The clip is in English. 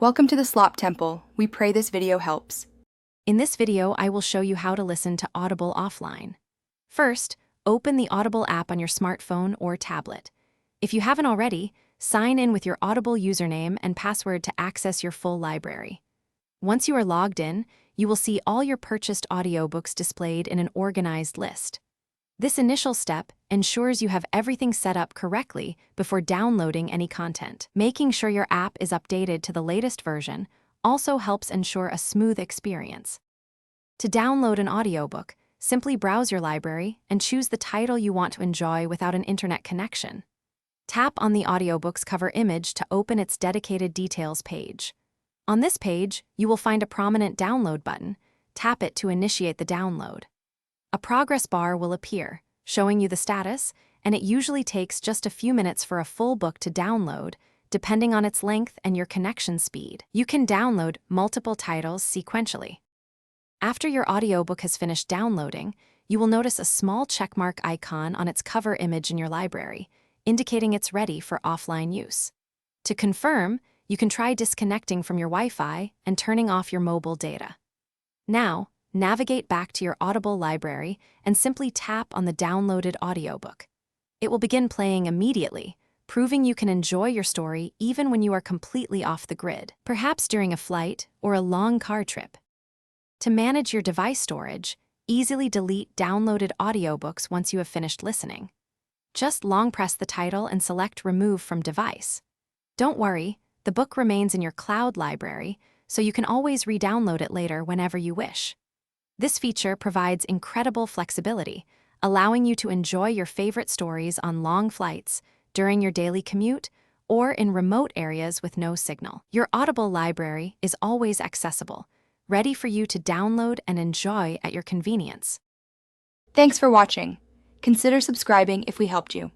Welcome to the Slop Temple. We pray this video helps. In this video, I will show you how to listen to Audible offline. First, open the Audible app on your smartphone or tablet. If you haven't already, sign in with your Audible username and password to access your full library. Once you are logged in, you will see all your purchased audiobooks displayed in an organized list. This initial step ensures you have everything set up correctly before downloading any content. Making sure your app is updated to the latest version also helps ensure a smooth experience. To download an audiobook, simply browse your library and choose the title you want to enjoy without an internet connection. Tap on the audiobook's cover image to open its dedicated details page. On this page, you will find a prominent download button. Tap it to initiate the download. A progress bar will appear, showing you the status, and it usually takes just a few minutes for a full book to download, depending on its length and your connection speed. You can download multiple titles sequentially. After your audiobook has finished downloading, you will notice a small checkmark icon on its cover image in your library, indicating it's ready for offline use. To confirm, you can try disconnecting from your Wi-Fi and turning off your mobile data. Now, navigate back to your Audible library and simply tap on the downloaded audiobook. It will begin playing immediately, proving you can enjoy your story even when you are completely off the grid, perhaps during a flight or a long car trip. To manage your device storage, easily delete downloaded audiobooks once you have finished listening. Just long press the title and select Remove from Device. Don't worry, the book remains in your cloud library, so you can always re-download it later whenever you wish. This feature provides incredible flexibility, allowing you to enjoy your favorite stories on long flights, during your daily commute, or in remote areas with no signal. Your Audible library is always accessible, ready for you to download and enjoy at your convenience. Thanks for watching. Consider subscribing if we helped you.